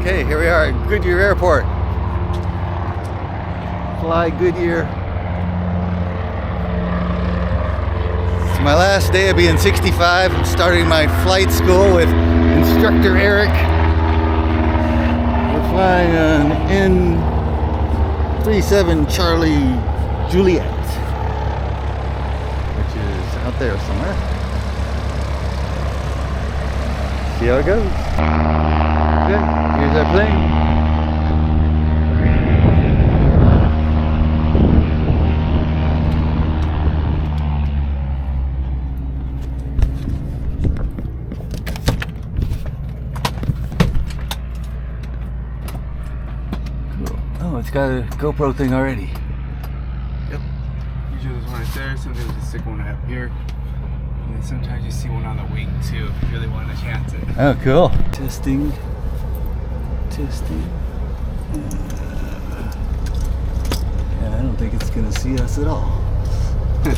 Okay, here we are at Goodyear Airport. Fly Goodyear. It's my last day of being 65. I'm starting my flight school with instructor Eric. We're flying an N37 Charlie Juliet, which is out there somewhere. See how it goes. Okay, here's our plane. Cool. Oh, it's got a GoPro thing already. Yep. Usually there's one right there, sometimes you stick one up here. And then sometimes you see one on the wing too, if you really want to chance it. Oh, cool. Testing. And I don't think it's going to see us at all. You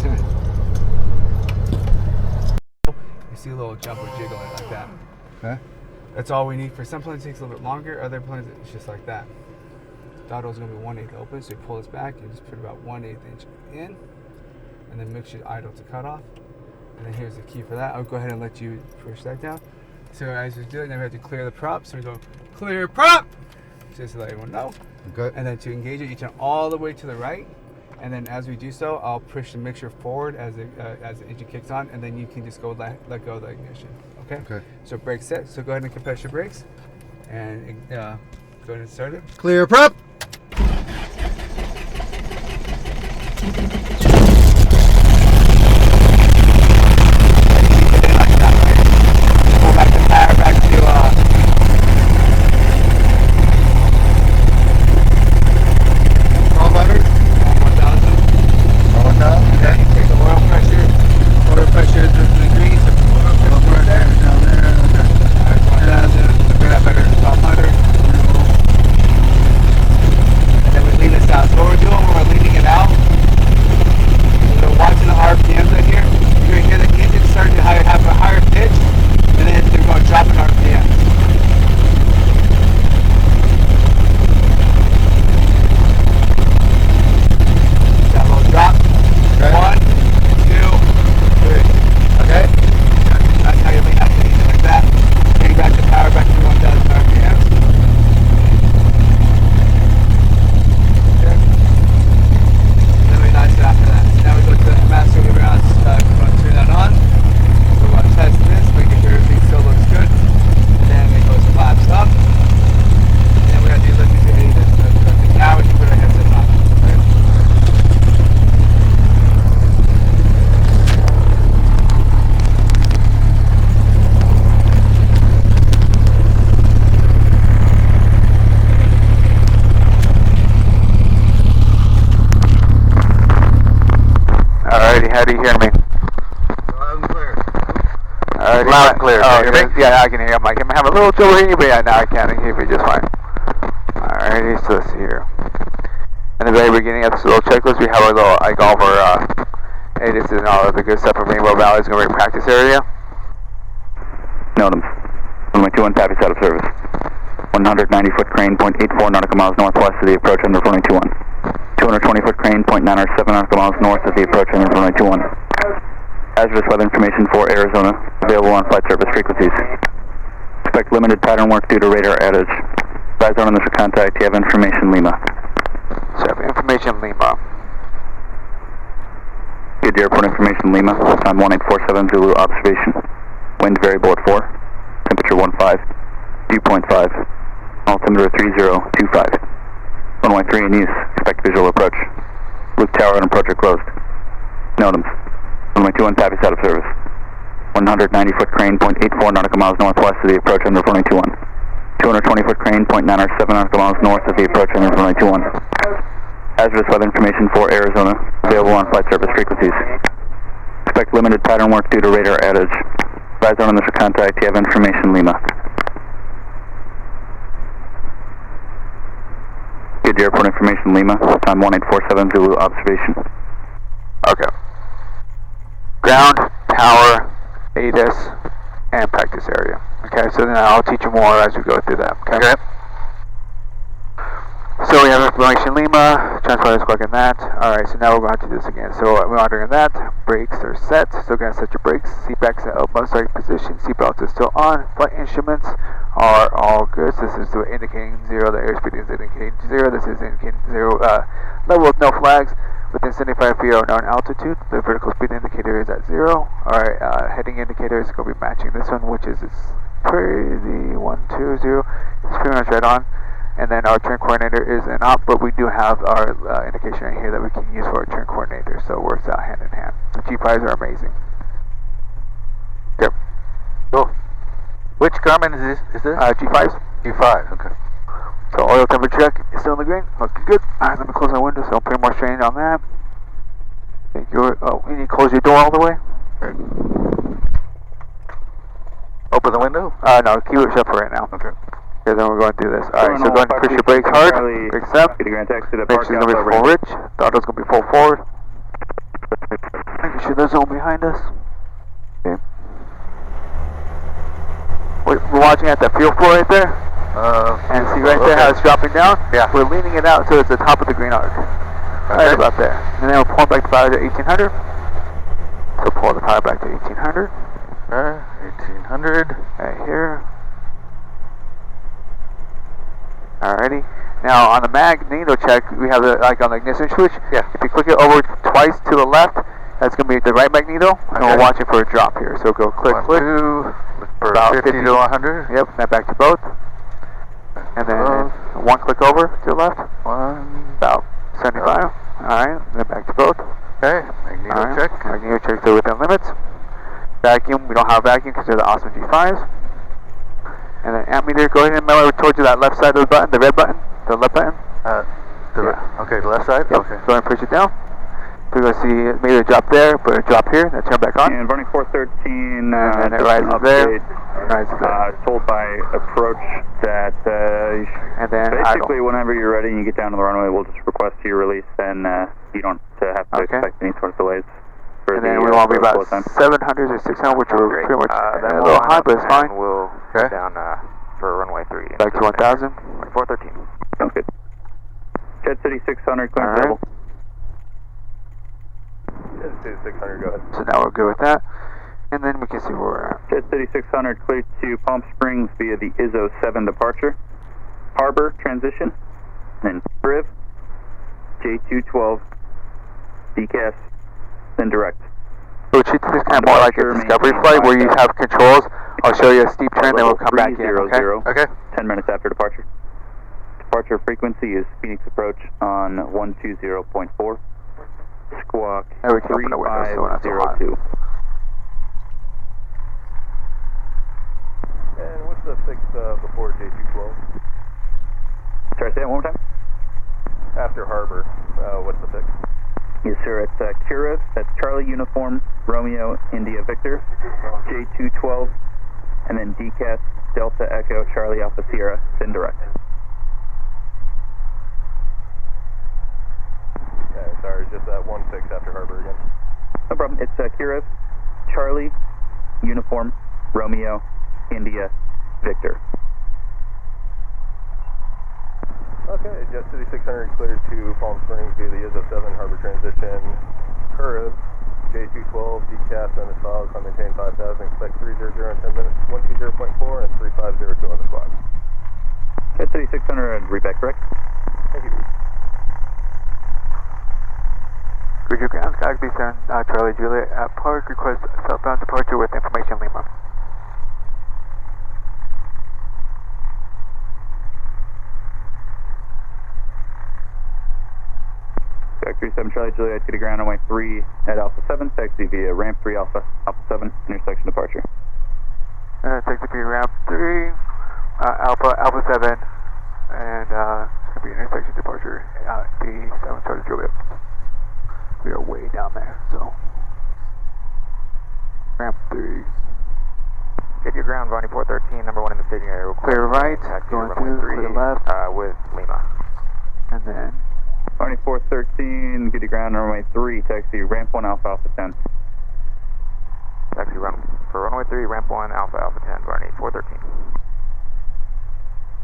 see a little jump or jiggle it like that. Okay. That's all we need. For some planes it takes a little bit longer, other planes it's just like that. Throttle is going to be 1/8 open, so you pull this back and just put about 1/8 inch in, and then make sure you idle to cut off. And then here's the key for that. I'll go ahead and let you push that down. So as we do it, then we have to clear the prop. So we go clear prop, just to let everyone know. Okay. And then to engage it, you turn all the way to the right. And then as we do so, I'll push the mixture forward as the engine kicks on, and then you can just go let go of the ignition. Okay. Okay. So brake set. So go ahead and compress your brakes, and go ahead and start it. Clear prop. How do you hear me? Loud and clear. Loud and clear. Oh, yeah, I can hear you. I'm having a little trouble hearing you, but yeah, now I can. I can hear you just fine. Alrighty, so let's see here. In the very beginning of this little checklist, we have our little, all of our edits and all of the good stuff from Rainbow Valley is going to be practice area. Note 'em. Runway 21 Pappy's out of service. 190-foot crane, 0.84 nautical miles northwest of the approach under runway 21. 220-foot crane, 0.907 nautical miles north of the approach under runway 21. Hazardous weather information for Arizona, available on flight service frequencies. Expect limited pattern work due to radar outage. Advise on initial contact, you have information Lima. So, information Lima. Good airport information Lima, time 1847 Zulu observation. Wind variable at 4, temperature 15, dew point 5, altimeter 3025. Runway 3 in use, expect visual approach. Luke Tower and approach are closed. Note 'em. Runway 21 Pappy's out of service. 190-foot crane, 0.84 nautical miles northwest of the approach under runway 21. 220-foot crane, 0.907 nautical miles north of the approach under runway 21. Hazardous weather information for Arizona, available on flight service frequencies. Expect limited pattern work due to radar outage. Advise on initial contact, you have information Lima. Good airport information Lima, time 1847 Zulu observation. Okay. Ground, power, ATIS, and practice area. Okay, so then I'll teach you more as we go through that. Okay. Information Lima, transponder is clicking that. Alright, so now we're going to do this again. So we're monitoring that. Brakes are set. Still going to set your brakes. Seatbacks at utmost right position. Seatbelts are still on. Flight instruments are all good. So this is indicating 0. The airspeed is indicating 0. This is indicating 0. Level with no flags. Within 75 feet or known altitude. The vertical speed indicator is at 0. Alright, heading indicator is going to be matching this one, which is pretty 120. It's pretty much right on. And then our turn coordinator is an op, but we do have our indication right here that we can use for our turn coordinator, so it works out hand in hand. The G5s are amazing. Okay. Cool. Which Garmin is this? G5s. G5, okay. So oil temperature check is still in the green. Looking good. Alright, let me close my window so don't put more strain on that. Thank you. Oh, you need to close your door all the way? Right. Open the window? No, keep it shut for right now. Okay. Okay, then we're going to do this. Alright, so go ahead and push your brakes hard. Brakes up. Make sure it's going to be full rich. Throttle's going to be full forward. Making sure there's no one behind us. Okay. We're watching at the fuel floor right there. And see right there how it's dropping down? Yeah. We're leaning it out so it's the top of the green arc. Right about there. And then we're pulling back the power to 1800. So pull the power back to 1800. 1800. Right here. Alrighty. Now on the magneto check, we have the on the ignition switch. Yeah. If you click it over twice to the left, that's going to be the right magneto, and we're watching for a drop here. So go click, click. For about 50 to 100. Yep. Now back to both. And then one click over to the left. About 75. Alright. Then back to both. Okay. Magneto check. Magneto checks are within limits. Vacuum. We don't have vacuum because they're the awesome G5s. And then amp meter, go ahead and remember towards you that left side of the button, the red button, the left button. Okay, the left side? Yep. Okay. Go ahead and push it down. So you're going to see maybe a drop there, but a drop here, then turn back on. And running 413, and it rises there. Rises there. Told by approach that and then basically idle. whenever you're ready and you get down to the runway, we'll just request your release, and you don't have to expect any sort of delays. And then we want to be about 700 or 600, which are pretty much a little high, but it's fine. We'll go down for runway 3. Back to 1000. 413. Sounds good. Jet City 600, clearance level. Jet City 600, go ahead. So now we're good with that. And then we can see where we're at. Jet City 600 cleared to Palm Springs via the ISO 7 departure. Harbor transition. Then Riv. J212. DCAS. Then direct. So treat this kind of more like a discovery flight where you have controls. I'll show you a steep turn, then we'll come back in. Okay? 10 minutes after departure. Departure frequency is Phoenix approach on 120.4. Squawk 3502. And what's the fix before J212? Sorry, say that one more time? After Harbor, what's the fix? Yes, sir. It's Kira. That's Charlie Uniform, Romeo, India, Victor. J212, and then DCAS, Delta, Echo, Charlie, Alpha, Sierra, then direct. Yeah, sorry, just that one fix after Harbor again. No problem. It's Kira, Charlie, Uniform, Romeo, India, Victor. Okay, Jet City 600 cleared to Palm Springs via the ISO 7 Harbor transition. Curve, J212, DCAS, and the solid, climb maintain 5000, expect 300 in 10 minutes, 120.4 and 3502 on the squad. Jet City 600, read back correct? Thank you. Bridger ground, Galaxy 7, Charlie Juliet at Park, request southbound departure with information Lima. Factory 7 Charlie Juliet to the ground runway 3 at Alpha 7, taxi via ramp 3 Alpha, Alpha 7, intersection departure. Taxi via ramp 3, Alpha 7, and it's going to be intersection departure at the 7 Charlie Juliet. We are way down there, so. Ramp 3. Get your ground, Vonnie 413, number 1 in the staging area. Clear right, going through, clear left. With Lima. And then. Barney 413, get to ground runway 3, taxi ramp 1 Alpha Alpha 10. Taxi run for runway 3, ramp 1, Alpha Alpha 10, Barney 413.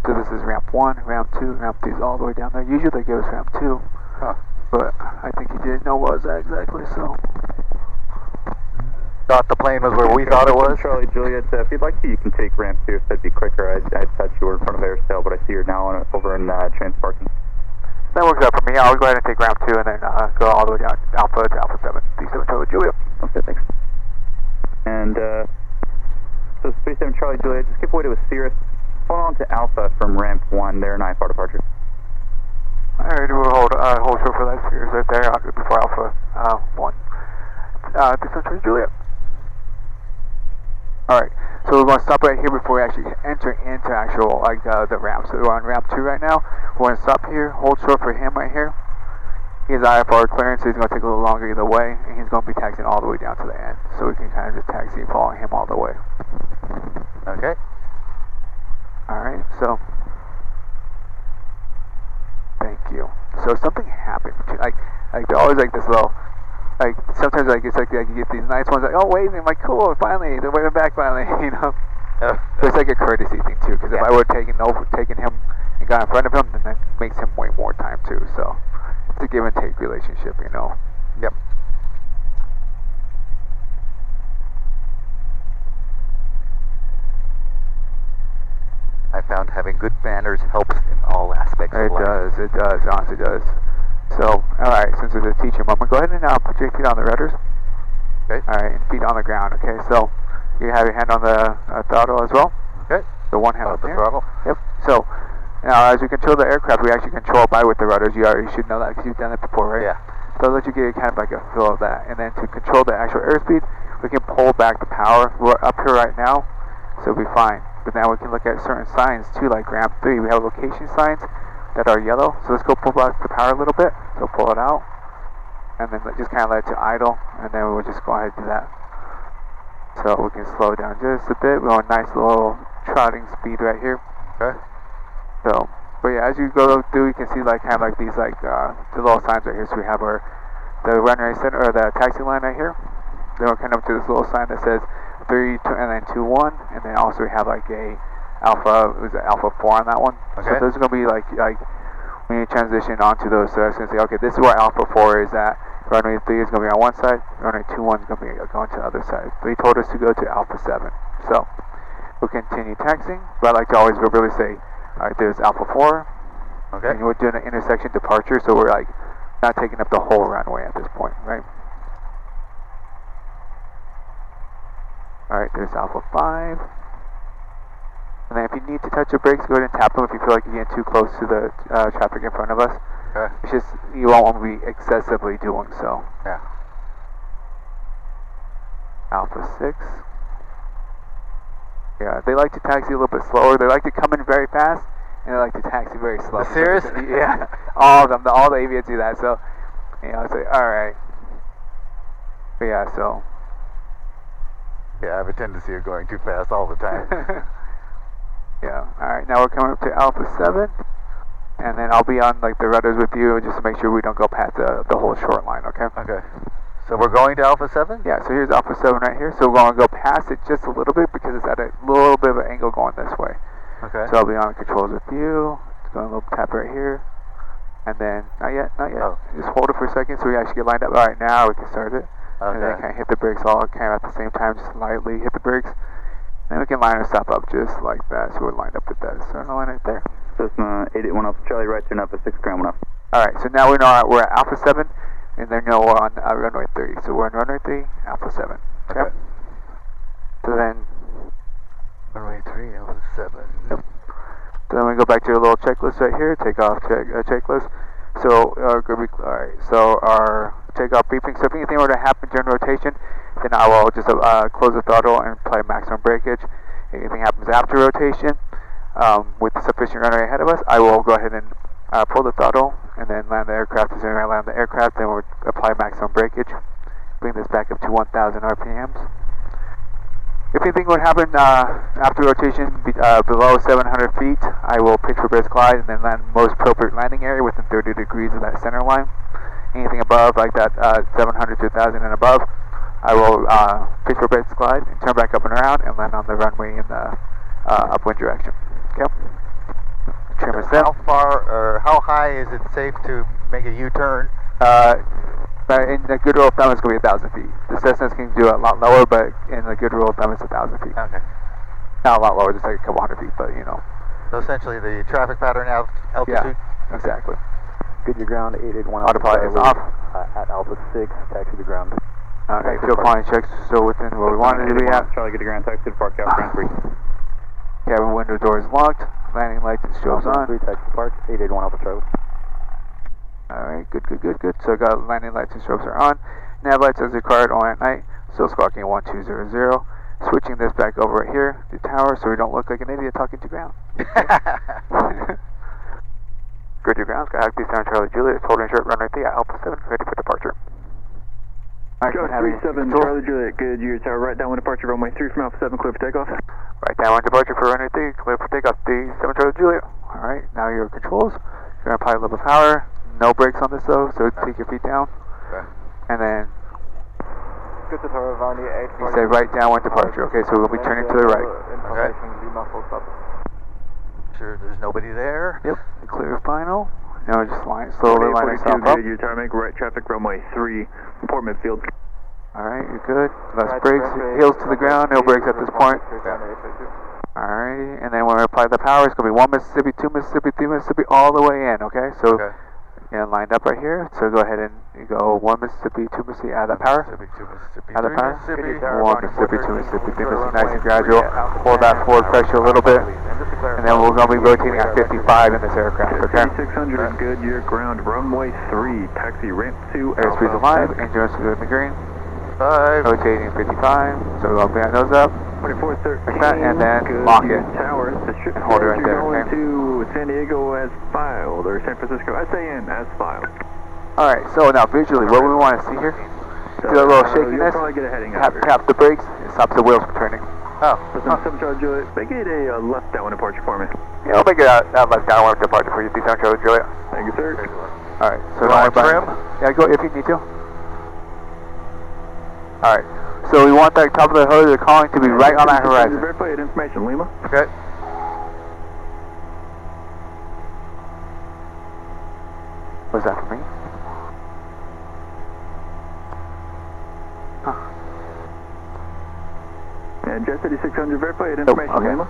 So this is ramp 1, ramp 2, ramp 3 is all the way down there. Usually they give us ramp 2. Huh. But I think he didn't know what was that exactly, so. Thought the plane was where we thought it was. Charlie Juliet, if you'd like to, you can take ramp 2 if that'd be quicker. I thought you were in front of Airsail, but I see you're now over in trans parking. That works out for me. I'll go ahead and take ramp 2 and then go all the way down Alpha to Alpha 7. 37 Charlie Juliet. Okay, thanks. And so 37 Charlie Juliet, just give way to a Cirrus. Hold on to Alpha from ramp 1, there, 9 bar departure. Alright, we'll hold short for that Cirrus right there. I'll go before Alpha 1. 37 Charlie Juliet. Alright, so we're going to stop right here before we actually enter into actual, the ramp. So we're on ramp 2 right now. We're going to stop here, hold short for him right here. He has IFR clearance, so he's going to take a little longer either way, and he's going to be taxiing all the way down to the end. So we can kind of just taxi and follow him all the way. Okay. Alright, so thank you. So something happened. Like they're always like this little, like sometimes like it's like you get these nice ones like, oh waving, I'm like cool, finally they're waving back finally, you know. But it's like a courtesy thing too, because if I would have taken him and got in front of him, then that makes him wait more time too. So it's a give and take relationship, you know. Yep. I found having good manners helps in all aspects of life. It does, honestly does. So, alright, since it's a teaching moment, go ahead and put your feet on the rudders. Okay. Alright, and feet on the ground, okay? So, you have your hand on the throttle as well. Okay. The one hand On on the there. throttle. Yep. So, now as we control the aircraft, we actually control it by with the rudders. You already should know that because you've done it before, right? Yeah. So I'll let you get kind of like a feel of that. And then to control the actual airspeed, we can pull back the power. We're up here right now, so we'll be fine. But now we can look at certain signs too, like ramp 3. We have location signs that are yellow. So let's go pull back the power a little bit. So pull it out. And then just kind of let it to idle. And then we'll just go ahead and do that. So we can slow down just a bit. We're on a nice little trotting speed right here. Okay. So, but yeah, as you go through, you can see like kind of like these like the little signs right here. So we have the runway center or the taxi line right here. Then we'll come up to this little sign that says 3, 2, and then 2, 1, and then also we have like a alpha. It was an alpha 4 on that one. Okay. So those are gonna be like when you transition onto those. So it's gonna say, okay, this is where alpha 4 is at. Runway 3 is gonna be on one side. Runway 21 is gonna be going to the other side. But he told us to go to alpha 7. So we'll continue taxiing. But I like to always really say, all right, there's alpha 4. Okay. And we're doing an intersection departure, so we're like not taking up the whole runway at this point, right? Alright, there's alpha 5. And then if you need to touch your brakes, go ahead and tap them if you feel like you're getting too close to the traffic in front of us. Okay. It's just, you won't want to be excessively doing so. Yeah. Alpha 6. Yeah, they like to taxi a little bit slower. They like to come in very fast, and they like to taxi very slow. Serious? Yeah, all of them. All the aviators do that. So, you know, say, alright. But yeah, so. Yeah, I have a tendency of going too fast all the time. Yeah, alright, now we're coming up to Alpha 7, and then I'll be on like the rudders with you just to make sure we don't go past the whole short line, okay? Okay. So we're going to Alpha 7? Yeah, so here's Alpha 7 right here, so we're going to go past it just a little bit because it's at a little bit of an angle going this way. Okay. So I'll be on the controls with you, just going a little tap right here, and then, not yet, Oh. just hold it for a second so we actually get lined up. Alright, now we can start it. Okay. And then kind of hit the brakes all kind of at the same time, just lightly hit the brakes. Then we can line our stop up just like that. So we're lined up with that. So I'm line right there. Cessna 881 Alpha Charlie, right turn up at 6 ground 1 up. Alright, so now we know we're at Alpha 7, and then we're on runway 3. So we're on runway 3, Alpha 7. Okay? So then, Runway 3, Alpha 7. yep. So then we go back to your little checklist right here, takeoff checklist. So, alright, so our takeoff briefing. So if anything were to happen during rotation, then I will just close the throttle and apply maximum breakage. If anything happens after rotation, with sufficient runway ahead of us, I will go ahead and pull the throttle and then land the aircraft. As soon as I land the aircraft, then we'll apply maximum breakage. Bring this back up to 1,000 RPMs. If anything would happen after rotation below 700 feet, I will pitch for best glide and then land most appropriate landing area within 30 degrees of that center line. Anything above, like that 700 to 1,000 and above, I will pitch for best glide and turn back up and around and land on the runway in the upwind direction. Okay? trim us in. How far or how high is it safe to make a U-turn? In the good rule of thumb, it's going to be 1,000 feet. The Cessnas can do it a lot lower, but in the good rule of thumb, it's 1,000 feet. Okay. Not a lot lower, just like a couple hundred feet, but you know. So essentially the traffic pattern altitude? Yeah, exactly. Good, your ground 881. Autopilot is off. At Alpha 6, taxi to ground. Alright, fuel quality checks still within where we wanted to be at. Charlie, good to ground, taxi to park, out, ground 3. Cabin window door is locked. Landing lights and strobes on. 3, taxi to park, 881 Alpha Charlie. Alright, good. So I got landing lights and strobes are on. Nav lights as required only at night. Still squawking 1200. Switching this back over right here, the tower, so we don't look like an idiot talking to ground. Good to ground, Skyhawk 37 Charlie Juliet, holding short runway 3 at Alpha 7, ready for departure. Alright, 37 Charlie Juliet, good, your tower right downwind departure, runway 3 from Alpha 7, clear for takeoff. Right downwind departure for runway 3, clear for takeoff, 37 Charlie Juliet. Alright, now your controls. You're going to apply a little bit of power, no brakes on this though, so take your feet down. Okay. And then Good to tower, Vandy 8. you say right downwind departure, okay, so we'll be turning to the right. Okay. Sure there's nobody there. Yep, clear final. Now just slowly line yourself up. Good, your tower make right traffic, runway 3, report midfield. Alright, you're good. Left brakes, heels to the ground, no brakes at this point. Alrighty, and then when we apply the power, it's going to be 1 Mississippi, 2 Mississippi, 3 Mississippi, all the way in, okay? So, lined up right here. So go ahead and you go 1 Mississippi, 2 Mississippi, add that power. Mississippi, 2 Mississippi, Add the 3 power. Mississippi. 1 Mississippi, 2 Mississippi, 3 Mississippi, nice and gradual. Hold that forward pressure a little bit. And then we're going to be rotating at 55 in this aircraft, okay? 3600, good, your ground, runway 3, taxi ramp 2, Airspeed's alive, engines are in the green. 5. Rotating 55, so we're going to bring our nose up. 2413, Like that, and then good, lock your it. tower, the ship And hold it right you're there, going okay? to San Diego as filed, or San Francisco SAN as filed. Alright, so now visually, what we want to see here, do a little shakiness, You'll probably get a heading out here. tap the brakes, it stops the wheels from turning. Oh. Listen, 7 Charlie Juliet, make it a left downwind departure for me. Yeah, I'll make it out left downwind departure for you, D7 Charlie Juliet. Thank you, sir. Alright, so You don't want worry trim? about it. Yeah, go if you need to. Alright, so we want that top of the hood of the calling to be right on that horizon. Verify that information, Lima. Okay. What's that for me? Huh. And Jet City 600, verify that information, okay. Lima.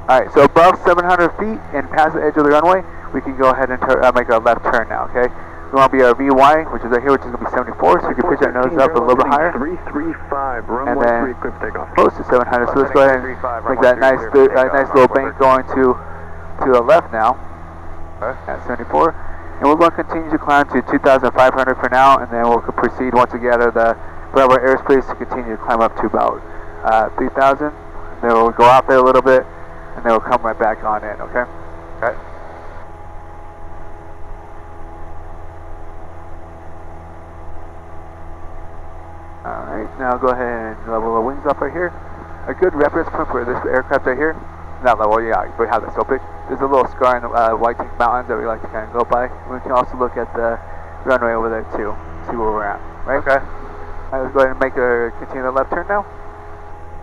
Alright, so above 700 feet and past the edge of the runway, we can go ahead and make a left turn now, okay? We want to be our VY, which is right here, which is going to be 74, so we can pitch our nose up a little bit higher. 335, runway And then 3, clear for takeoff. Close to 700, so let's go ahead and make that nice little bank going to the left now, at 74. And we're going to continue to climb to 2,500 for now, and then we'll proceed once we get out of the Bravo airspace to continue to climb up to about 3,000. Then we'll go out there a little bit, and then we'll come right back on in, okay? Okay. Alright, now go ahead and level the wings up right here. A good reference point for this aircraft right here. Not level, yeah, we have that so big. There's a little scar in the White Tank Mountains that we like to kind of go by. We can also look at the runway over there too, see where we're at, right? Okay. Alright, let's go ahead and continue the left turn now.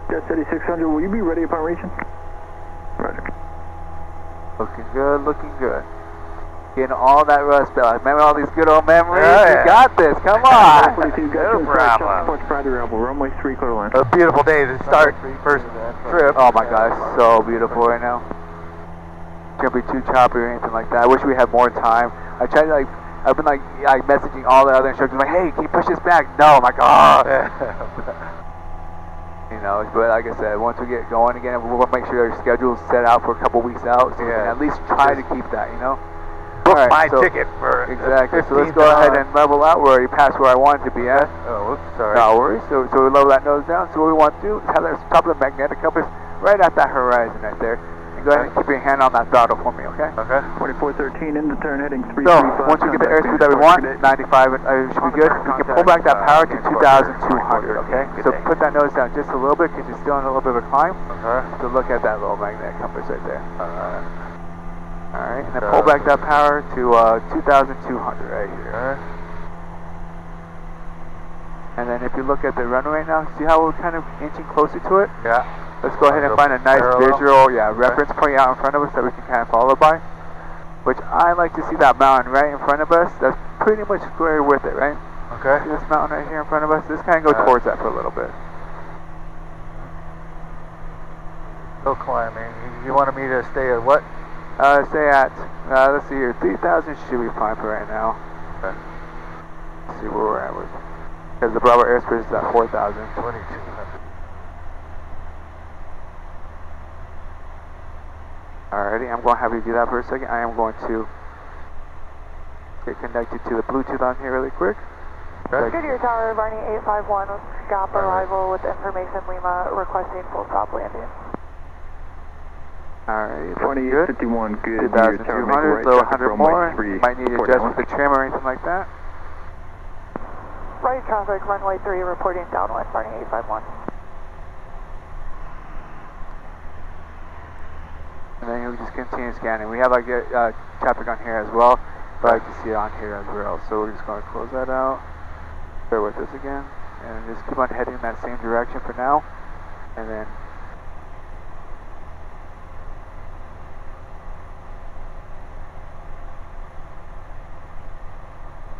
Jet City 600, will you be ready upon reaching? Roger. Looking good, looking good. Getting all that rust back. Remember all these good old memories? Oh, yeah. You got this, come on! No problem. Runway 3, clear line. A beautiful day to start first trip. Oh my gosh, so beautiful right now. Can't be too choppy or anything like that. I wish we had more time. I tried to I've been messaging all the other instructors like, hey, can you push this back? No, I'm like, oh. You know, but like I said, once we get going again, we'll make sure our schedule's set out for a couple weeks out, so we can at least try to keep that, you know? Book Alright, my so- ticket for Exactly, so let's go ahead and level out. We're already past where I wanted to be at. Oh, oops, sorry. No worries, so we level that nose down. So what we want to do is have the top of the magnetic compass right at that horizon right there. And go ahead and keep your hand on that throttle for me, okay? Okay. 2413 into turn heading 335. So, once we get the airspeed that we want, 95 should be good. We can pull back that power to 2,200, okay? So put that nose down just a little bit because you're still in a little bit of a climb. Okay. So look at that little magnetic compass right there. Alright, and then pull back that power to 2,200 right here. Okay. And then if you look at the runway now, see how we're kind of inching closer to it? Yeah. Let's go ahead and find a nice Parallel. visual, reference point out in front of us that we can kind of follow by. which I like to see that mountain right in front of us. That's pretty much square with it, right? Okay. See this mountain right here in front of us? Just kind of go towards that for a little bit. Still climbing. You wanted me to stay at what? Stay at, let's see here, 3,000 should be fine for right now. Okay. Let's see where we're at with, because the Bravo airspace is at 4,000. 2,200. Alrighty, I'm going to have you do that for a second. I am going to get connected to the Bluetooth on here really quick. Okay. Goodyear Tower, Barney 851, gap arrival with information Lima requesting full stop landing. Alright, Barney good. 51, good. Goodyear Tower, make a 2,200, right little traffic 100 runway more. 3, Might need to adjust with the trim or anything like that. Right traffic, runway 3, reporting downwind, Barney 851. And then we just continue scanning. We have like traffic on here as well, but I like to see it on here as well. So we're just going to close that out. Bear with us again, and just keep on heading in that same direction for now, and then.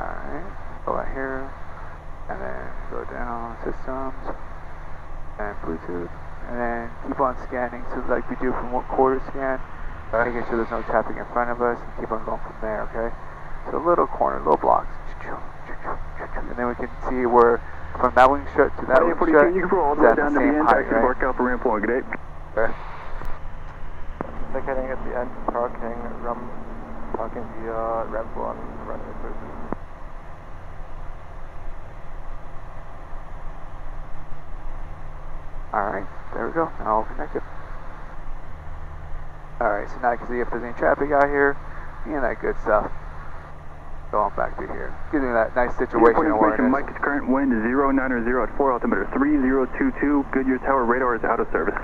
Alright, go out here, and then go down, systems, and Bluetooth, and then keep on scanning, so like we do from one quarter scan, making sure there's no traffic in front of us, and keep on going from there, okay? So little corner, little blocks, and then we can see where, from that wing strut to that wing strut, you can roll all the it's way at down the to the same end, height, taxi right? Park Alpha ramp 1, good day. Okay. Heading at the end, parking via ramp 1, runway 13. Alright, there we go, now all connected. Alright, so now I can see if there's any traffic out here, and that good stuff. Going back through here. Gives me that nice situational awareness. Mike, current wind is 090 at 4, altimeter 3022, Goodyear Tower radar is out of service.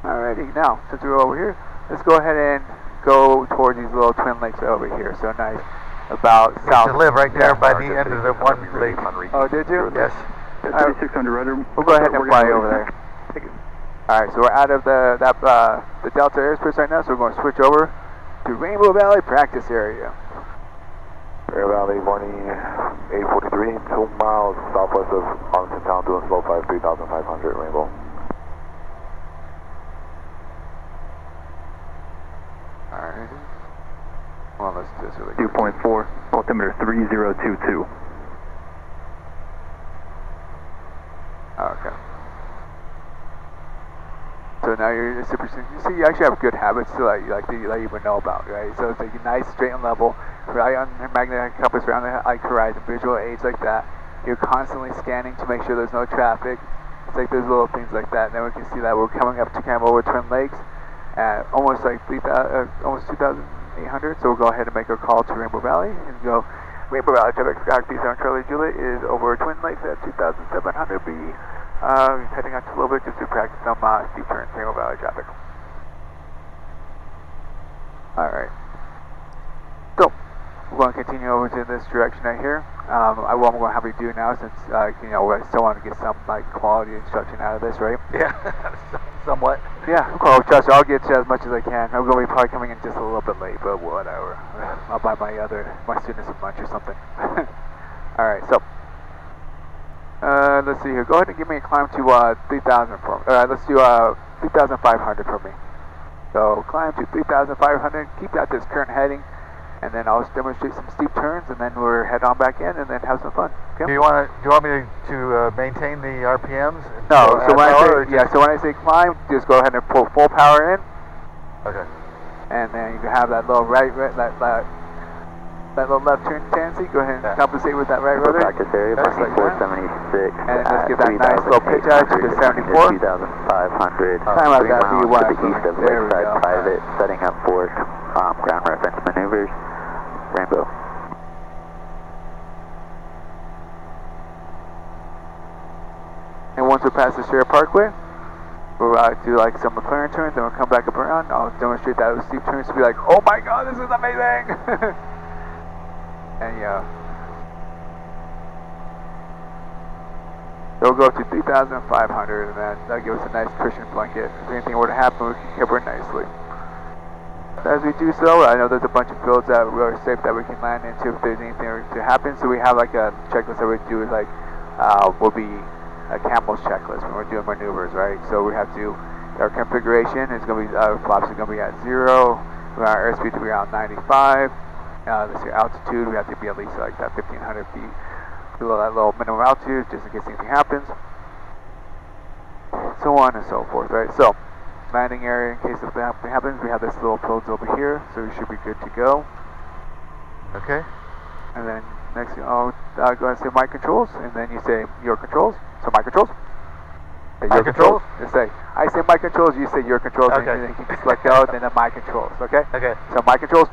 Alrighty, now, since we're over here, let's go ahead and go towards these little twin lakes over here. So nice, about I south. used to live right there by the end of the one lake. Oh, did you? Yes. 3600 rudder. We'll go ahead and fly over there. Alright, so we're out of the Delta airspace right now, so we're going to switch over to Rainbow Valley practice area. Rainbow Valley, Barney 843, 2 miles southwest of Arlington Town, doing slow 5, 3,500, Rainbow. Alright. Well, let's do this really quick. 2.4, altimeter 3022. Okay. So now you're super. You see, you actually have good habits to let you would know about, right? So it's like a nice straight and level, right on the magnetic compass, around the horizon, visual aids like that. You're constantly scanning to make sure there's no traffic. It's like those little things like that. And then we can see that we're coming up to Campbell Twin Lakes at almost like 2,800. So we'll go ahead and make our call to Rainbow Valley and go. Rainbow Valley traffic for B7 Charlie Juliet is over Twin Lakes at 2,700 B. Heading out just a little bit just to practice some steep turns, Rainbow Valley traffic. Alright. So, we're going to continue over to this direction right here. What I'm going to have you do now, since, we still want to get some, quality instruction out of this, right? Yeah, somewhat. Yeah, well, trust me, I'll get you as much as I can. I'm going to be probably coming in just a little bit late, but whatever. I'll buy my students some lunch or something. Alright, so. Let's see here. Go ahead and give me a climb to 3,000 for me. Let's do 3,500 for me. So climb to 3,500. Keep at this current heading, and then I'll demonstrate some steep turns, and then we'll head on back in, and then have some fun. Okay? Do you want me to maintain the RPMs? No. So when I say climb, just go ahead and pull full power in. Okay. And then you can have that little that little left turn tendency. Go ahead and compensate with that right rudder. Practice area, Just like that. 476. And just give that nice little pitch out to the 74. 2,500. Time out that for you, to the east of there we Lakeside go. Private, setting up for ground reference maneuvers. Rainbow. And once we pass the Sheriff Parkway, we'll do some McLaren turns, then we'll come back up around. I'll demonstrate that with steep turns to be like, oh my god, this is amazing! And yeah. So we'll go up to 3,500, and then that'll give us a nice cushion blanket. If anything were to happen, we can cover it nicely. As we do so, I know there's a bunch of fields that are safe that we can land into if there's anything to happen. So we have like a checklist that we do, like will be a camel's checklist when we're doing maneuvers, right? So we have to, our configuration is going to be, flaps are going to be at 0, our airspeed to be around 95, let's say altitude, we have to be at least like that 1,500 feet below that little minimum altitude, just in case anything happens, so on and so forth, right? So, landing area, in case if that happens, we have this little fields over here, so we should be good to go. Okay. And then next, go ahead and say my controls, and then you say your controls. So my controls. Say My controls? Just say, I say my controls, you say your controls, Okay. and then you can just let go, then my controls, okay? Okay. So my controls.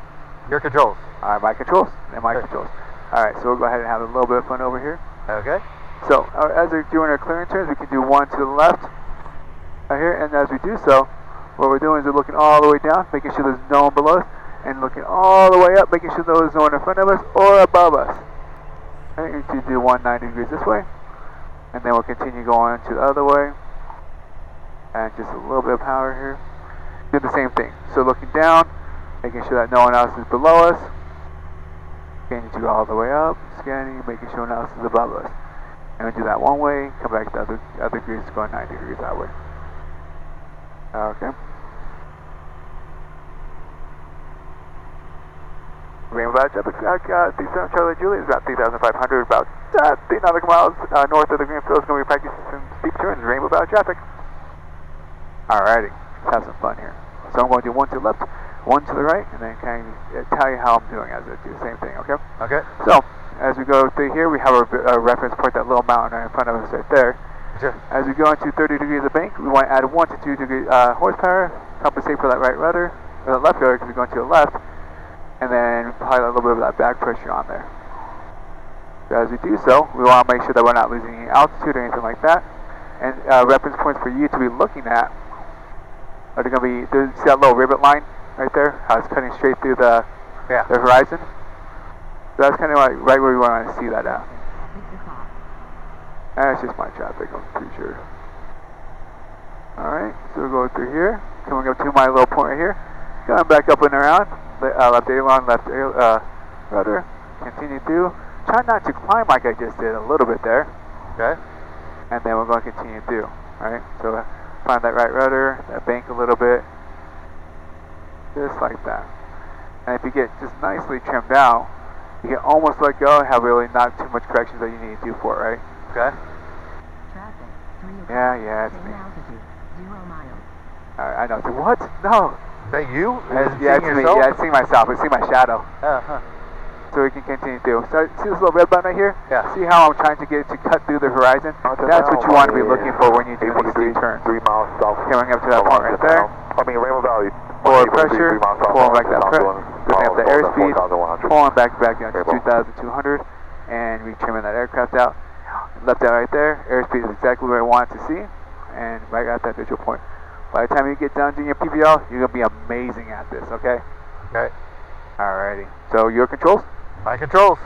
Your controls. Alright, my controls, and my Okay. controls. Alright, so we'll go ahead and have a little bit of fun over here. Okay. So, as we're doing our clearing turns, we can do one to the left, right here, and as we do so, what we're doing is we're looking all the way down, making sure there's no one below us, and looking all the way up, making sure there's no one in front of us or above us. Right, you can do 190 degrees this way, and then we'll continue going to the other way, and just a little bit of power here. Do the same thing. So looking down, making sure that no one else is below us, scanning to go all the way up, scanning, making sure no one else is above us. And we do that one way, come back to the other degrees, going 90 degrees that way. Okay. Rainbow Valley traffic, 37 Charlie Juliet is about 3,500, about 3 nautical miles north of the Greenfield. It's going to be practicing some steep turns, Rainbow Valley traffic. Alrighty, let's have some fun here. So I'm going to do one to the left, one to the right, and then kind of tell you how I'm doing as I do the same thing, okay? Okay. So, as we go through here, we have a reference point, that little mountain right in front of us right there. Sure. As we go into 30 degrees of bank, we want to add 1 to 2 degree horsepower, compensate for that right rudder, or the left rudder because we're going to the left, and then apply a little bit of that back pressure on there. So as we do so, we want to make sure that we're not losing any altitude or anything like that. And reference points for you to be looking at are going to be, see that little rivet line right there? How it's cutting straight through the horizon? So that's kind of like right where we want to see that at. That's just my traffic, I'm pretty sure. Alright, so we'll go through here, coming up to my little point right here, going back up and around, left aileron, left rudder, continue through. Try not to climb like I just did a little bit there. Okay. And then we're going to continue through. Alright, so find that right rudder, that bank a little bit, just like that. And if you get just nicely trimmed out, you can almost let go and have really not too much corrections that you need to do for it, right? Okay. Traffic, 3 o'clock. Yeah, it's Same me. altitude, 0 miles. Alright, I know. So what? No. Is that you? Yeah, it's me. Yeah, it's seeing myself. It's seeing my shadow. Uh-huh. So we can continue through. So see this little red button right here? Yeah. See how I'm trying to get it to cut through the horizon? That's what you want to be looking for when you do these steep turns. 3 miles south. Coming up to that point right there. Rainbow Valley. Forward pressure, pulling back that pressure, building up the airspeed, pulling back down to 2,200, and retrimming that aircraft out. Left out right there, airspeed is exactly where I want it to see, and right at that visual point. By the time you get done doing your PBL, you're going to be amazing at this, okay? Okay. Alrighty. So your controls? My controls.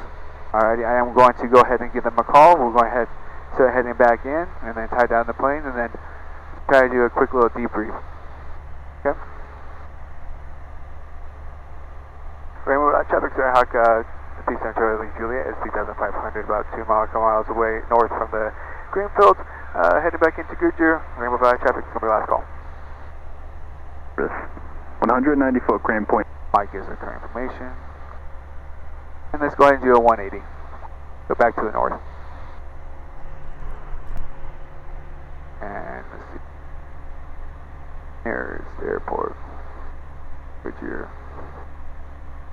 Alrighty, I am going to go ahead and give them a call. We'll go ahead, start heading back in, and then tie down the plane, and then try to do a quick little debrief. Okay? Rainbow traffic, Sir Hawk, 37 Charlie Juliet is 3,500, about 2 miles away north from the Greenfield. Heading back into Goodyear. Rainbow Valley traffic is going to be last call. 190 foot crane point. Mike gives our current information. And let's go ahead and do a 180. Go back to the north. And let's see. Here's the airport. Goodyear.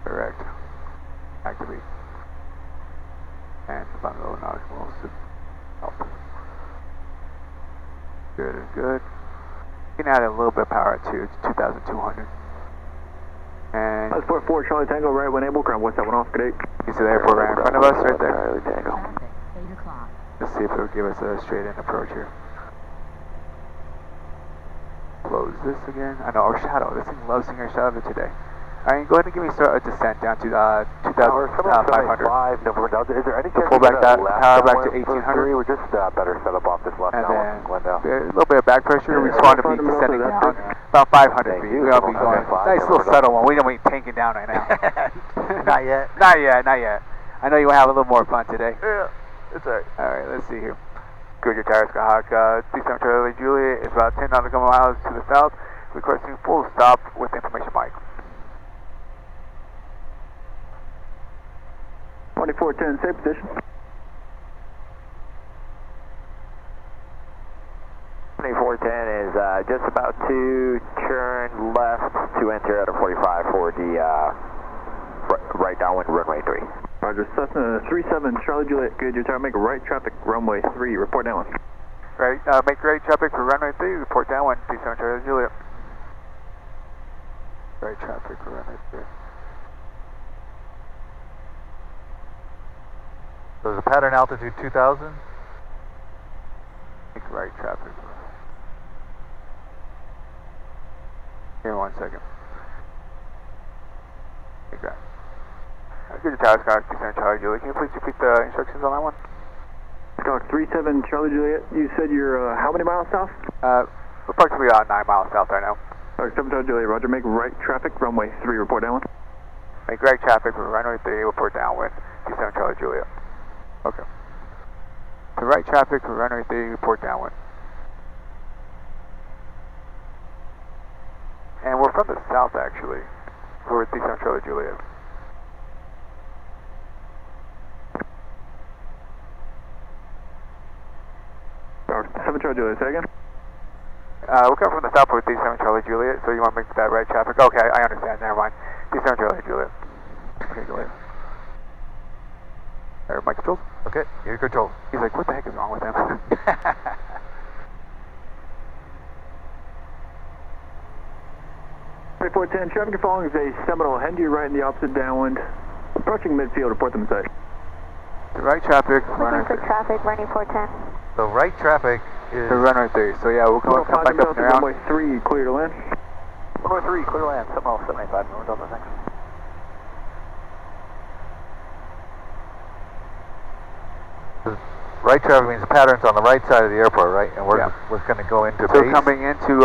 Direct. Activate. And bungalow nautical south. Good and good. You can add a little bit of power too. It's 2,200. And That's 4 Charlie Tango, right when able, ground 17 off, good 8. you see the airport right in front of us, right there. Traffic, 8 o'clock. Let's see if it'll give us a straight in approach here. Close this again. I know our shadow. This thing loves seeing our shadow today. Alright, go ahead and give me a descent down to 2,500. November Delta. Is there any chance Pull back that power back to 1800? 1,800. We're just better set up off this left And now. then a little bit of back pressure. We just want to be descending down About 500 feet. you. We'll be going. Okay. Nice little subtle one. We don't be tanking down right now. Not yet. Not yet. Not yet. I know you want to have a little more fun today. Yeah, it's alright. All right, let's see here. Good, your tires, Skyhawk. 37 Charlie Juliet is about 10 nautical miles to the south. Requesting full stop with information mic. 2410, safe position. 2410 is just about to turn left to enter out of 45 for the right downwind runway 3. Roger, Cessna 37, Charlie Juliet, good. Your tower, make a right traffic, runway 3, report downwind. Right, make right traffic for runway 3, report downwind, 37 Charlie Juliet. Right traffic for runway 3. So is the pattern altitude 2,000? Make right traffic. Here, 1 second. Okay. Good to Tower Skyhawk, 37 Charlie Juliet. Can you please repeat the instructions on that one? Skyhawk 37, Charlie Juliet, you said you're how many miles south? Approximately 9 miles south right now. 7 Charlie Juliet, roger, make right traffic, runway 3, report downwind. Make right traffic for runway 3, report downwind, 37 Charlie Juliet. Okay. So right traffic for runway 3, report downwind. And we're from the south actually, for 37 Charlie Juliet. Skyhawk 7 Charlie Juliet, say again? We're coming from the south for 37 Charlie Juliet, so you want to make that right traffic? Okay, I understand, never mind. 37 Charlie Juliet. Okay, go ahead. My controls? Okay, your control. He's like, what the heck is wrong with him? 2410, traffic you're following is a Seminole, head to your right in the opposite downwind. Approaching midfield, report them inside. The right traffic, Looking runway for 3. traffic, running 410. So right traffic is... The runway 3, so yeah, we'll come back up and around. Runway 3, clear to land. Runway 3, clear to land, Seminole 75, north Delta, thanks. Right traffic means the pattern's on the right side of the airport, right? And we're going to go into So base. coming into,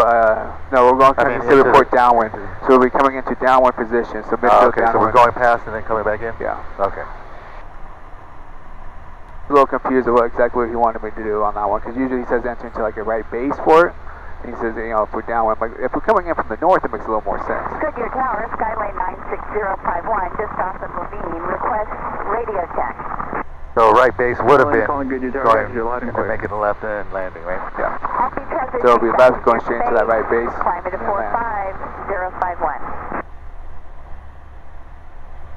no, we're going to into report downwind. So we'll be coming into downwind position, so midfield okay, downwind. so we're going past and then coming back in? Yeah. Okay. A little confused about exactly what he wanted me to do on that one, because usually he says enter into like a right base for it. And he says, you know, if we're downwind, like if we're coming in from the north, it makes a little more sense. Goodyear Tower, Skylane 96051, just off of Levine, request radio check. So right base would have been Calling Goodyear Tower, going you're loud and into clear. making the left and landing, right? Yeah. Happy transition. So it'll be left going straight into that right base. Climb into and land. 45051.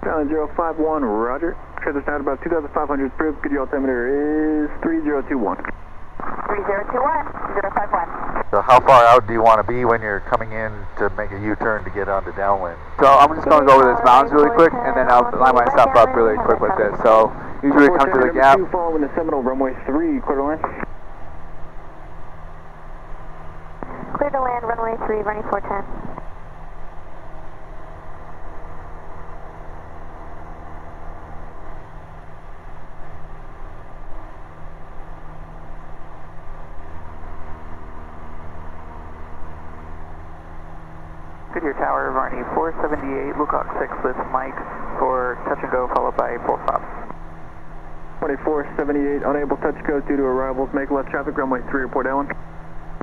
Skyline 051, roger. Transition out about 2,500 approved. Goodyear altimeter is 3021. 3021, 051. So how far out do you want to be when you're coming in to make a U-turn to get onto downwind? So I'm just going to go over this mountains really quick, and then I'll line myself up really quick with this. So usually come to the gap. Following the Seminole, runway 3, clear to land. Clear to land, runway 3, running 410. Goodyear Tower, Varney 478, lookout 6 with Mike for touch and go, followed by full stop. 2478, unable touch go due to arrivals. Make left traffic, runway 3, report downwind.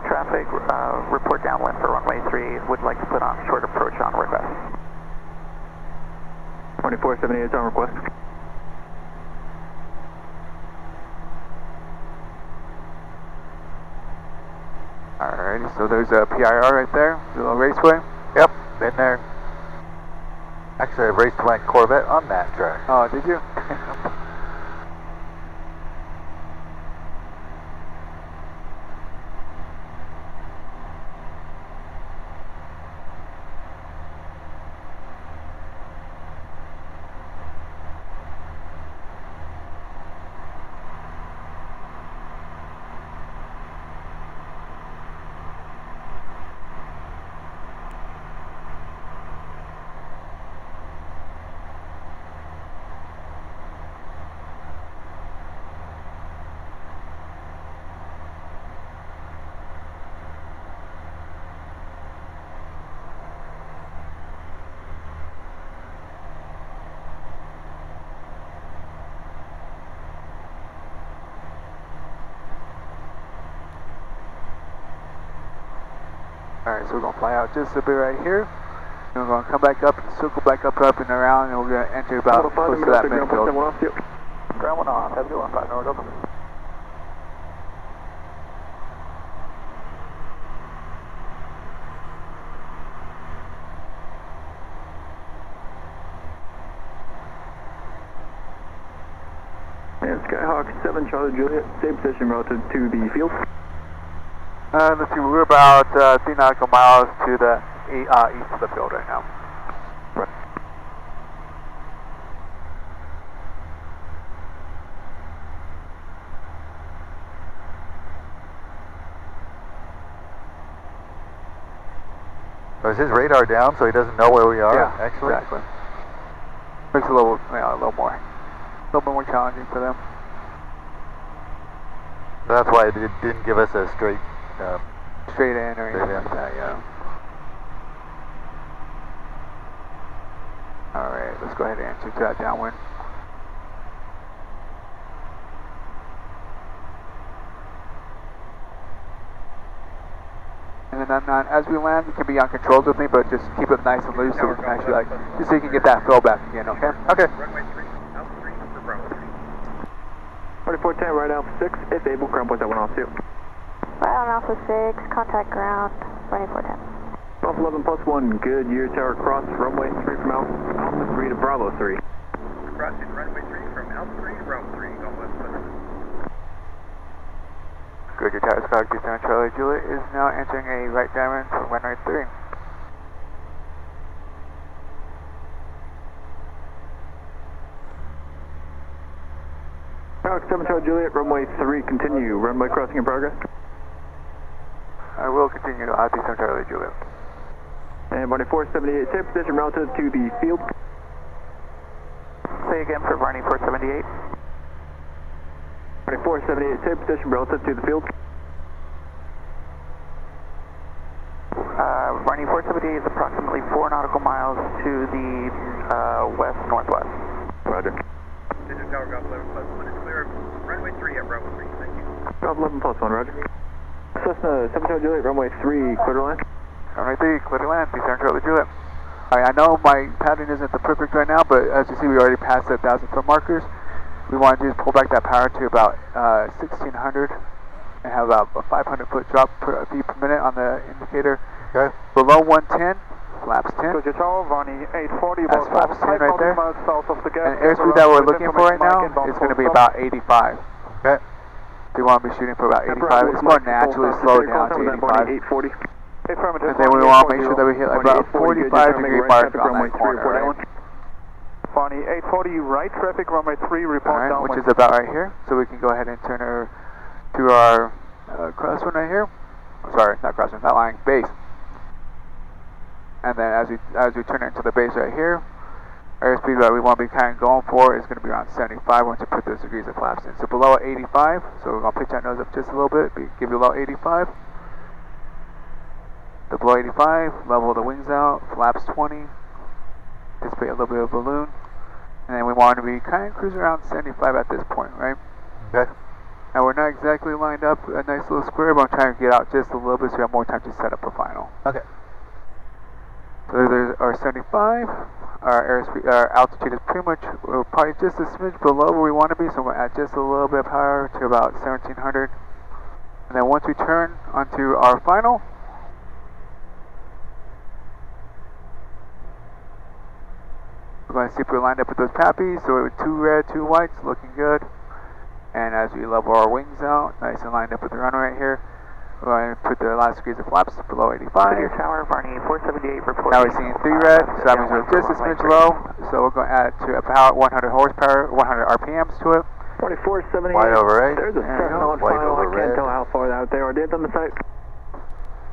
Traffic, report downwind for runway 3, would like to put on short approach on request. 2478 on request. Alrighty, so there's a PIR right there, the little raceway. Yep, been there. Actually, I raced my Corvette on that track. Oh, did you? Alright, so we're going to fly out just a bit right here. And we're going to come back up, circle back up and around, and we're going to enter about close to that midfield. Ground 1 off, have 215, North Oakland. And Skyhawk 7 Charlie Juliet, same position relative to the field. Let's see, we're about 3 nautical miles to the east of the field right now. Right. Oh, is his radar down so he doesn't know where we are? Yeah, actually. Exactly. Makes it a little bit more challenging for them. That's why it didn't give us a straight. Straight in or anything in. like that, yeah. Alright, let's go ahead and enter to that downwind. And then as we land, you can be on controls with me, but just keep it nice and loose so we can actually just so you can get that fill back again, okay? Okay. Runway 3, Alpha 3 for Bravo 3. 4410, right Alpha 6, if able, ground point that 1 off 2. Right on Alpha 6, contact ground, runway 410. Alpha 11 plus 1, good year tower cross, runway 3 from Alpha 3 to Bravo 3. Crossing runway 3 from Alpha 3 to Bravo 3, Gulf West Weather. Good, your tower Skyhawk 27 Charlie Juliet is now entering a right diamond for runway 3. Skyhawk 7 Charlie Juliet, runway 3, continue, runway crossing in progress. I will continue to Alpha 7 Charlie Juliet. And runway 478, same position relative to the field. Say again for Varney 478. Runway 478, same position relative to the field. Varney 478 is approximately 4 nautical miles to the west-northwest. Roger. Digital Tower Golf 11 plus 1 is clear. Runway 3 at Bravo 3, thank you. Golf 11 plus 1, roger. Cessna 7 Charlie Juliet, runway 3, clear to land. Runway 3, clear to land, 7 Charlie Juliet. Alright, I know my pattern isn't the perfect right now, but as you see, we already passed the 1,000-foot markers. We want to do is pull back that power to about 1,600 and have about a 500-foot drop feet per minute on the indicator. Okay. Below 110, flaps 10. Roger Tower, Varney 840, That's flaps 10 right there. miles south of the gas. And airspeed that we're looking for right now is going to be about 85. Okay. So we want to be shooting for about 85. It's going to naturally slow down to 85. 840. And then we want to make sure that we hit about a 45-degree mark on that corner, right? Varney 840, right traffic, runway 3, report Alright, downwind. which is about right here. So we can go ahead and turn her to our crosswind right here. Oh, sorry, not crosswind, that line, base. And then as we turn it into the base right here, airspeed that we want to be kind of going for is going to be around 75 once you put those degrees of flaps in. So below 85, so we're going to pitch that nose up just a little bit, give you below 85. So below 85, level the wings out, flaps 20, anticipate a little bit of balloon, and then we want to be kind of cruising around 75 at this point, right? Okay. Now we're not exactly lined up a nice little square, but I'm trying to get out just a little bit so we have more time to set up for final. Okay. So there's our 75. Our altitude is pretty much probably just a smidge below where we want to be, so I'm going to add just a little bit of power to about 1700. And then once we turn onto our final, we're going to see if we're lined up with those pappies. So with 2 red, 2 whites, looking good. And as we level our wings out, nice and lined up with the runway right here, we're going to put the last degrees of flaps below 85. Your tower, Varney 478, report. Now we're seeing 3 red, so that means we're just a smidge low. So we're going to add to a power 100 horsepower, 100 RPMs to it. 4478. White over right. There's a Cessna on White final. I over can't red. tell how far out there. Are they on the site?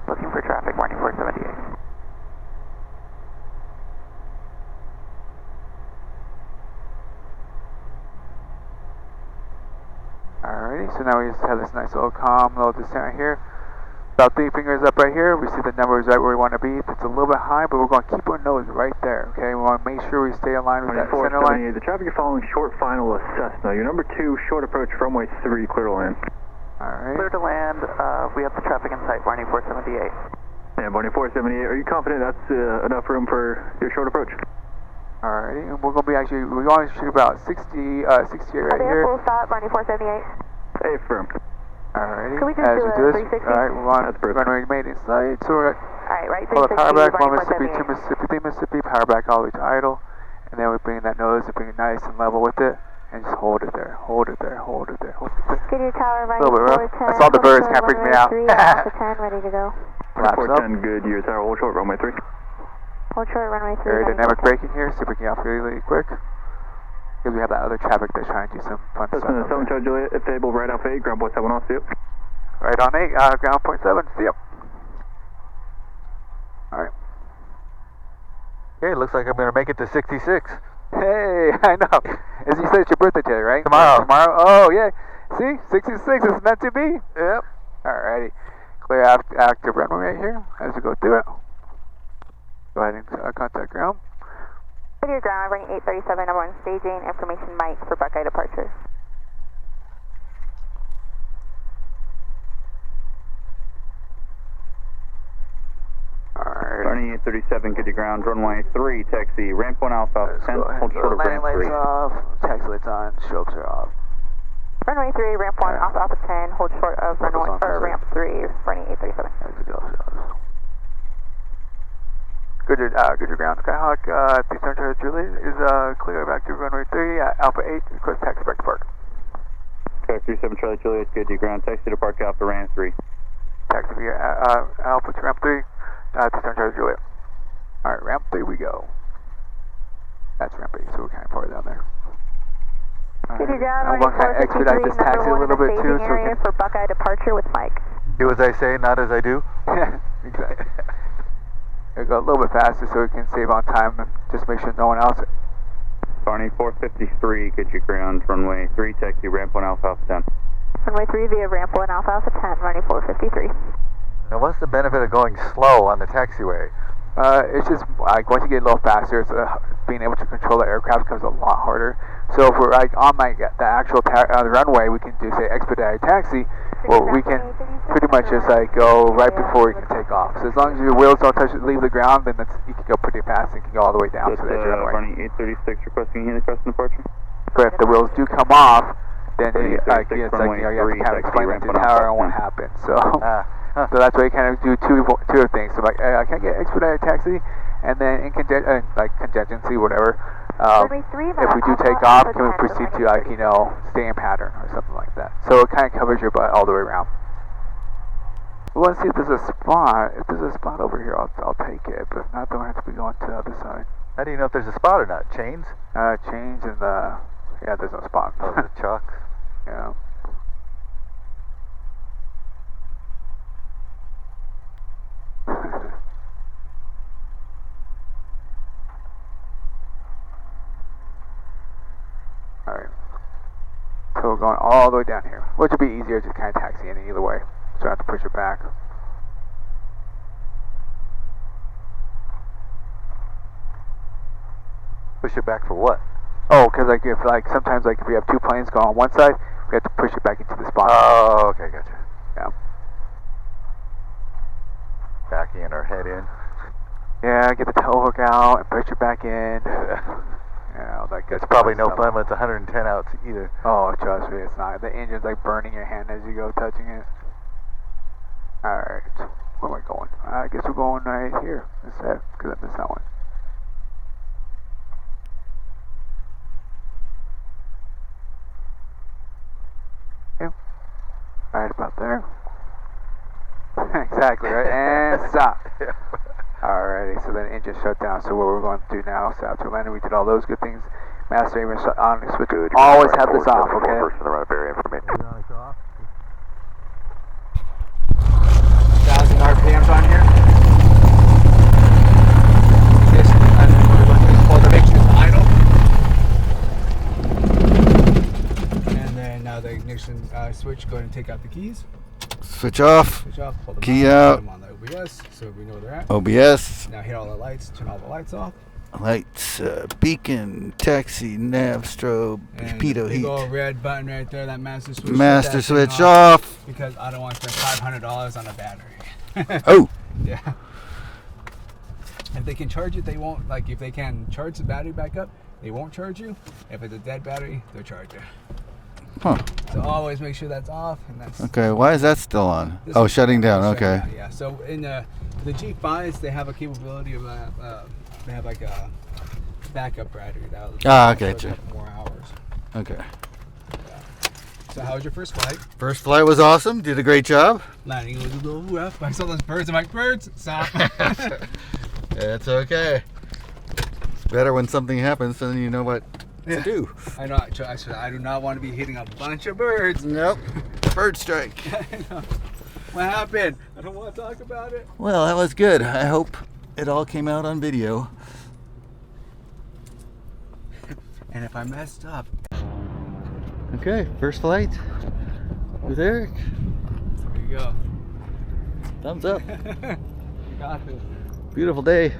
Looking for traffic, Varney 478. Alrighty, so now we just have this nice little calm little descent right here. About 3 fingers up right here, we see the numbers right where we want to be. It's a little bit high, but we're going to keep our nose right there, okay? We want to make sure we stay aligned with that center line. The traffic you're following short final is Cessna. Your number 2, short approach, runway 3, clear to land. Alright. Clear to land, we have the traffic in sight, Varney 478. Yeah, Barney 478. Are you confident that's enough room for your short approach? Alrighty, and we're going to shoot about 68 right here. Full stop, Barney 478. Hey, firm. Can Alrighty, we just as do we a do this, 360? alright, we're on runway maintenance site, so we're Alright, right, pull the 360, power back, 1 Barney Mississippi, 2 478. Mississippi, 3 Mississippi, power back all the way to idle, and then we bring that nose and bring it nice and level with it, and just hold it there, hold it there, hold it there, hold it there. Get your tower right. A little bit rough. I saw the birds, kind of freaked me out. 3, Alpha 10, ready to go. Flaps up. 410, good. Your tower, hold short, runway 3. Hold short, runway 3. Very dynamic braking here, so breaking off really quick. Because we have that other traffic that's trying to do some fun stuff. Listen, 7 Charlie Juliet, if able, right Alpha 8, ground point 7 off, see you. Right on 8, ground point 7, see ya. Alright. Okay, looks like I'm going to make it to 66. Hey, I know. As you said, it's your birthday today, right? Tomorrow. Tomorrow? Oh, yeah. See? 66 is meant to be. Yep. Alrighty. Clear active runway right here as we go through it. Go ahead and contact ground. To your ground, bring 837, number 1 staging, information mic for Buckeye departure. Alright. Barney 837, good to ground, runway 3, taxi, ramp 1 Alpha, 10, hold short of ramp 3. Landing lights off, taxi lights on, strobes are off. Runway 3, ramp 1, Yeah. Alpha 10, hold short of Focus runway, on or for ramp 3, running 837. Yeah, good job. Good to ground, Skyhawk, 300 Juliet is clear back to runway 3, Alpha 8, request taxi back to park. Okay, 37 Charlie Juliet, good to ground, taxi to park Alpha, ramp 3. Taxi via Alpha to ramp 3, 300 Juliet. Alright, ramp 3 we go. That's ramp 8, so we're kind of far down there. To your ground, I want to kind of expedite this taxi a little bit too, so we area can... for Buckeye departure with Mike. Do as I say, not as I do. Yeah, exactly. We'll go a little bit faster so we can save on time and just make sure no one else... Barney 453, good to ground, runway 3, taxi, ramp 1 Alpha, Alpha 10. Runway 3 via ramp 1, Alpha 10, running 453. Now, what's the benefit of going slow on the taxiway? It's just once you get a little faster, it's, being able to control the aircraft becomes a lot harder. So if we're like on the actual the runway, we can do say expedited taxi. Well, we can pretty much just like go right before we can take off. So as long as your wheels don't leave the ground, then you can go pretty fast and can go all the way down to the edge of the runway. Barney 836 requesting heat across departure. But if the wheels do come off, then you have to kind of explain that to the tower and what happened. So. So that's why you kind of do two things. So like, can I get expedited taxi? And then in contingency, whatever. If we do take off, can we proceed to stay in pattern or something like that? So it kind of covers your butt all the way around. We want to see if there's a spot. If there's a spot over here, I'll take it. But if not, then we'll have to be going to the other side. How do you know if there's a spot or not? Chains? Chains and there's no spot. Oh, the chocks? Yeah. Alright. So we're going all the way down here, which would be easier to kind of taxi in either way. So I have to push it back. Push it back for what? Oh, because sometimes if we have two planes going on one side, we have to push it back into the spot. Oh, okay, gotcha. Yeah. Backing our head in. Yeah, get the tow hook out and push it back in. Yeah, all that good It's probably no stuff. fun when it's 110 out either. Oh, trust me, it's not. The engine's like burning your hand as you go touching it. Alright, where am I going? I guess we're going right here instead, because I missed that one. Okay. Right about there. Exactly, right? And stop. Alrighty, so then engine shut down. So what we're going to do now, so after landing, we did all those good things. Master aim shut on, switch. Always have this off, okay? 1,000 RPMs on here. Yes, and then we're going to pull the ignition idle. And then now the ignition switch, go ahead and take out the keys. Switch off. Switch off, pull them Key out. out. Put them on the OBS so we know where they're at. OBS. Now hit all the lights, turn all the lights off. Lights, beacon, taxi, nav, strobe, And pitot the heat. big old red button right there, that master switch. Master shut that thing switch off. Because I don't want to spend $500 on a battery. Oh. Yeah. If they can charge it, they won't. Like if they can charge the battery back up, they won't charge you. If it's a dead battery, they'll charge you. Huh. So always make sure that's off, and that's. Okay, why is that still on? This Oh, is shutting down. shutting Okay. down, yeah. So in the G5s, they have a capability of they have like a backup battery that. Okay. charge up more hours. Okay. So how was your first flight? First flight was awesome. Did a great job. Landing was a little rough. I saw those birds. I'm like, birds, stop. It's okay. It's better when something happens, then you know what to do. I know. I do not want to be hitting a bunch of birds. Nope. Bird strike. I know. What happened? I don't want to talk about it. Well, that was good. I hope it all came out on video. And if I messed up. Okay, first flight with Eric. There you go. Thumbs up. You got this. Beautiful day.